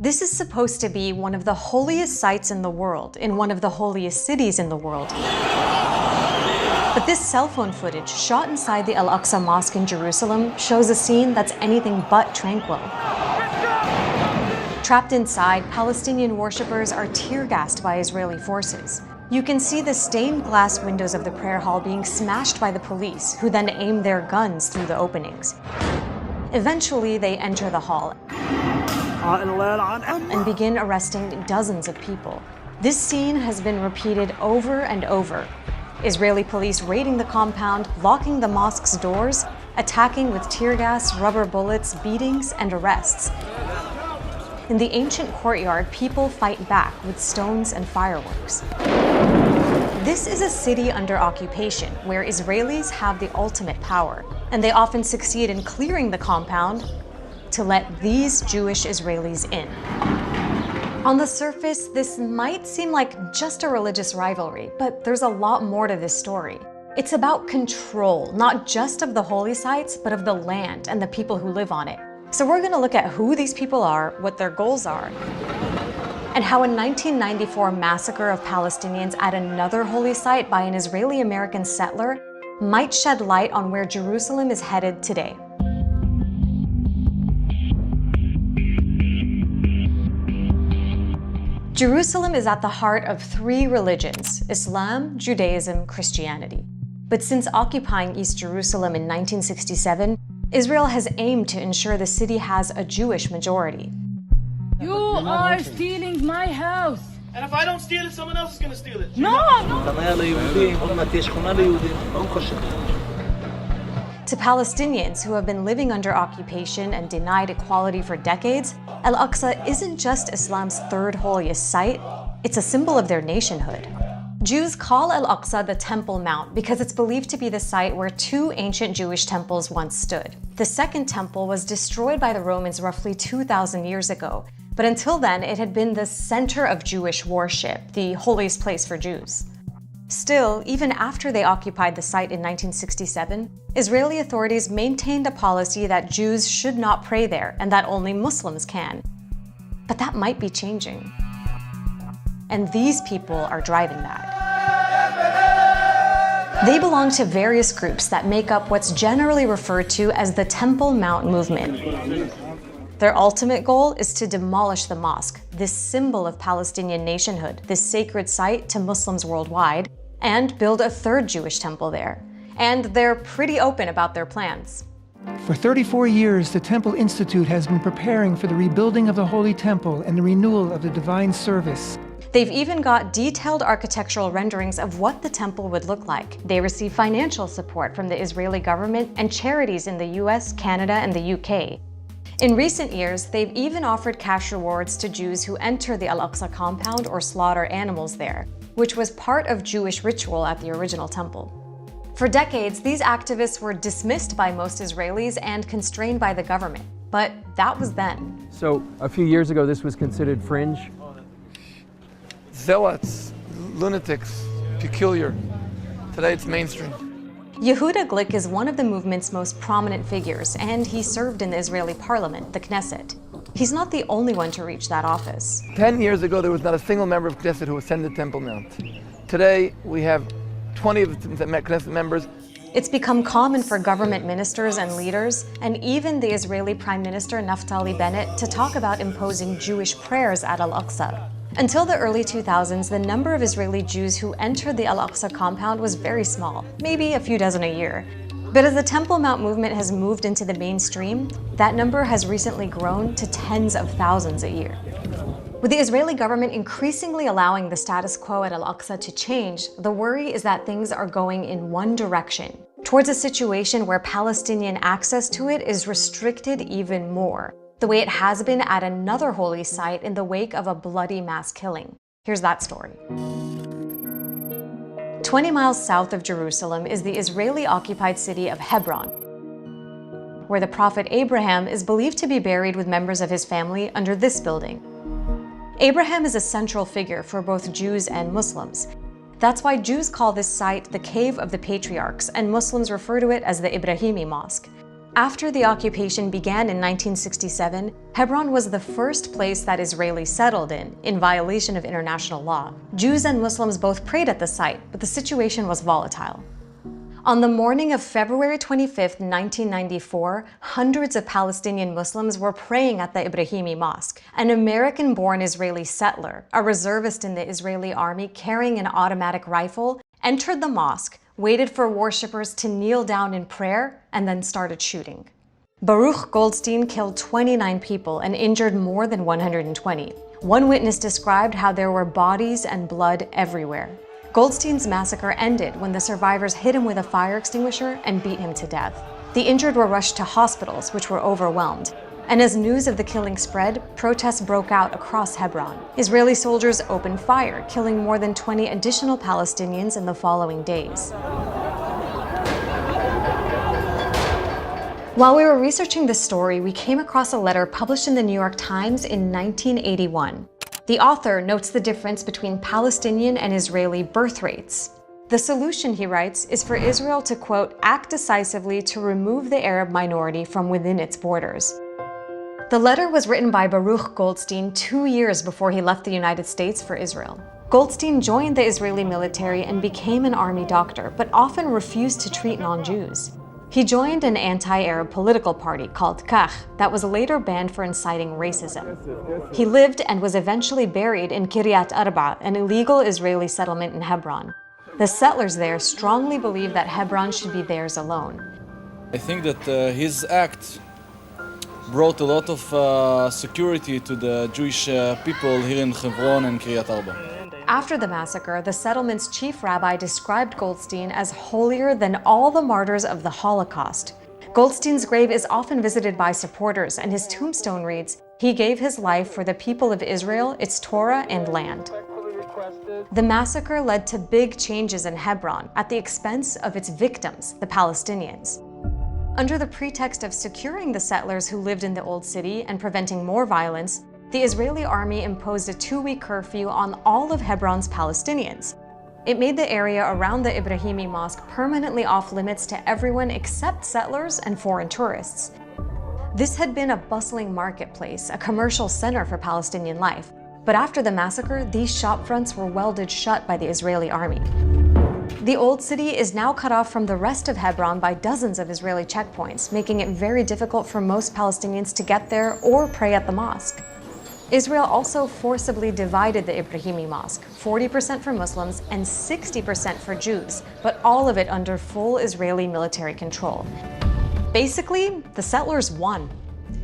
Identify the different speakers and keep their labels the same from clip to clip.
Speaker 1: This is supposed to be one of the holiest sites in the world, in one of the holiest cities in the world. But this cell phone footage shot inside the Al-Aqsa Mosque in Jerusalem shows a scene that's anything but tranquil. Trapped inside, Palestinian worshippers are tear-gassed by Israeli forces. You can see the stained glass windows of the prayer hall being smashed by the police, who then aim their guns through the openings. Eventually, they enter the hall and begin arresting dozens of people. This scene has been repeated over and over. Israeli police raiding the compound, locking the mosque's doors, attacking with tear gas, rubber bullets, beatings, and arrests. In the ancient courtyard, people fight back with stones and fireworks. This is a city under occupation, where Israelis have the ultimate power, and they often succeed in clearing the compound to let these Jewish Israelis in. On the surface, this might seem like just a religious rivalry, but there's a lot more to this story. It's about control, not just of the holy sites, but of the land and the people who live on it. So we're going to look at who these people are, what their goals are, and how a 1994 massacre of Palestinians at another holy site by an Israeli-American settler might shed light on where Jerusalem is headed today. Jerusalem is at the heart of three religions: Islam, Judaism, Christianity. But since occupying East Jerusalem in 1967, Israel has aimed to ensure the city has a Jewish majority.
Speaker 2: You are stealing my house.
Speaker 3: And if I don't steal it, someone else is going to steal it.
Speaker 2: No!
Speaker 1: To Palestinians who have been living under occupation and denied equality for decades, Al-Aqsa isn't just Islam's third holiest site, it's a symbol of their nationhood. Jews call Al-Aqsa the Temple Mount because it's believed to be the site where two ancient Jewish temples once stood. The second temple was destroyed by the Romans roughly 2,000 years ago, but until then it had been the center of Jewish worship, the holiest place for Jews. Still, even after they occupied the site in 1967, Israeli authorities maintained a policy that Jews should not pray there and that only Muslims can. But that might be changing. And these people are driving that. They belong to various groups that make up what's generally referred to as the Temple Mount movement. Their ultimate goal is to demolish the mosque, this symbol of Palestinian nationhood, this sacred site to Muslims worldwide, and build a third Jewish temple there. And they're pretty open about their plans.
Speaker 4: For 34 years, the Temple Institute has been preparing for the rebuilding of the Holy Temple and the renewal of the divine service.
Speaker 1: They've even got detailed architectural renderings of what the temple would look like. They receive financial support from the Israeli government and charities in the US, Canada, and the UK. In recent years, they've even offered cash rewards to Jews who enter the Al-Aqsa compound or slaughter animals there, which was part of Jewish ritual at the original temple. For decades, these activists were dismissed by most Israelis and constrained by the government. But that was then.
Speaker 5: So a few years ago, this was considered fringe?
Speaker 6: Zealots, lunatics, peculiar. Today it's mainstream.
Speaker 1: Yehuda Glick is one of the movement's most prominent figures, and he served in the Israeli parliament, the Knesset. He's not the only one to reach that office.
Speaker 6: 10 years ago, there was not a single member of Knesset who ascended Temple Mount. Today, we have 20 of the Knesset members.
Speaker 1: It's become common for government ministers and leaders, and even the Israeli Prime Minister Naftali Bennett, to talk about imposing Jewish prayers at Al-Aqsa. Until the early 2000s, the number of Israeli Jews who entered the Al-Aqsa compound was very small, maybe a few dozen a year. But as the Temple Mount movement has moved into the mainstream, that number has recently grown to tens of thousands a year. With the Israeli government increasingly allowing the status quo at Al-Aqsa to change, the worry is that things are going in one direction, towards a situation where Palestinian access to it is restricted even more, the way it has been at another holy site in the wake of a bloody mass killing. Here's that story. 20 miles south of Jerusalem is the Israeli-occupied city of Hebron, where the prophet Abraham is believed to be buried with members of his family under this building. Abraham is a central figure for both Jews and Muslims. That's why Jews call this site the Cave of the Patriarchs, and Muslims refer to it as the Ibrahimi Mosque. After the occupation began in 1967, Hebron was the first place that Israelis settled in violation of international law. Jews and Muslims both prayed at the site, but the situation was volatile. On the morning of February 25, 1994, hundreds of Palestinian Muslims were praying at the Ibrahimi Mosque. An American-born Israeli settler, a reservist in the Israeli army carrying an automatic rifle, entered the mosque, waited for worshippers to kneel down in prayer, and then started shooting. Baruch Goldstein killed 29 people and injured more than 120. One witness described how there were bodies and blood everywhere. Goldstein's massacre ended when the survivors hit him with a fire extinguisher and beat him to death. The injured were rushed to hospitals, which were overwhelmed. And as news of the killing spread, protests broke out across Hebron. Israeli soldiers opened fire, killing more than 20 additional Palestinians in the following days. While we were researching this story, we came across a letter published in the New York Times in 1981. The author notes the difference between Palestinian and Israeli birth rates. The solution, he writes, is for Israel to, quote, act decisively to remove the Arab minority from within its borders. The letter was written by Baruch Goldstein 2 years before he left the United States for Israel. Goldstein joined the Israeli military and became an army doctor, but often refused to treat non-Jews. He joined an anti-Arab political party called Kach that was later banned for inciting racism. He lived and was eventually buried in Kiryat Arba, an illegal Israeli settlement in Hebron. The settlers there strongly believed that Hebron should be theirs alone.
Speaker 7: I think that his act brought a lot of security to the Jewish people here in Hebron and Kiryat Arba.
Speaker 1: After the massacre, the settlement's chief rabbi described Goldstein as holier than all the martyrs of the Holocaust. Goldstein's grave is often visited by supporters, and his tombstone reads, "He gave his life for the people of Israel, its Torah and land." The massacre led to big changes in Hebron at the expense of its victims, the Palestinians. Under the pretext of securing the settlers who lived in the old city and preventing more violence, the Israeli army imposed a 2-week curfew on all of Hebron's Palestinians. It made the area around the Ibrahimi Mosque permanently off limits to everyone except settlers and foreign tourists. This had been a bustling marketplace, a commercial center for Palestinian life. But after the massacre, these shopfronts were welded shut by the Israeli army. The old city is now cut off from the rest of Hebron by dozens of Israeli checkpoints, making it very difficult for most Palestinians to get there or pray at the mosque. Israel also forcibly divided the Ibrahimi Mosque, 40% for Muslims and 60% for Jews, but all of it under full Israeli military control. Basically, the settlers won.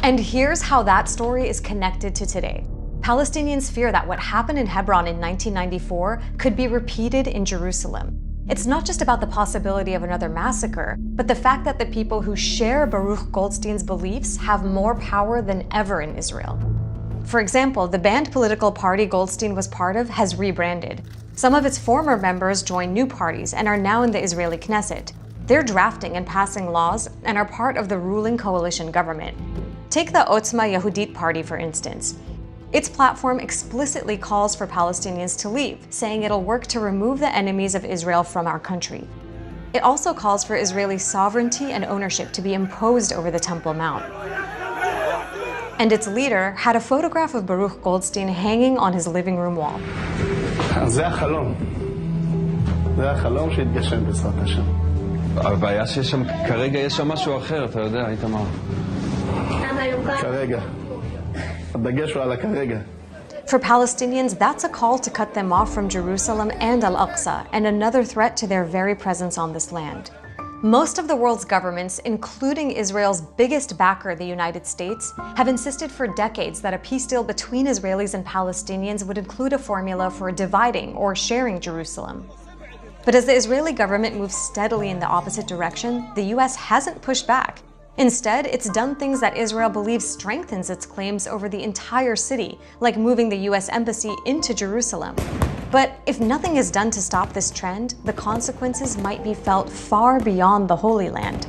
Speaker 1: And here's how that story is connected to today. Palestinians fear that what happened in Hebron in 1994 could be repeated in Jerusalem. It's not just about the possibility of another massacre, but the fact that the people who share Baruch Goldstein's beliefs have more power than ever in Israel. For example, the banned political party Goldstein was part of has rebranded. Some of its former members joined new parties and are now in the Israeli Knesset. They're drafting and passing laws and are part of the ruling coalition government. Take the Otzma Yehudit party, for instance. Its platform explicitly calls for Palestinians to leave, saying it'll work to remove the enemies of Israel from our country. It also calls for Israeli sovereignty and ownership to be imposed over the Temple Mount. And its leader had a photograph of Baruch Goldstein hanging on his living room wall.
Speaker 8: זה החלום. זה החלום שהתגשם בעזרת השם.
Speaker 9: הבעיה שיש שם, כרגע יש שם משהו אחר, אתה יודע, איתמר.
Speaker 8: כרגע. הדגש הוא על הכרגע.
Speaker 1: For Palestinians, that's a call to cut them off from Jerusalem and Al-Aqsa, and another threat to their very presence on this land. Most of the world's governments, including Israel's biggest backer, the United States, have insisted for decades that a peace deal between Israelis and Palestinians would include a formula for dividing or sharing Jerusalem. But as the Israeli government moves steadily in the opposite direction, the US hasn't pushed back. Instead, it's done things that Israel believes strengthens its claims over the entire city, like moving the US embassy into Jerusalem. But if nothing is done to stop this trend, the consequences might be felt far beyond the Holy Land.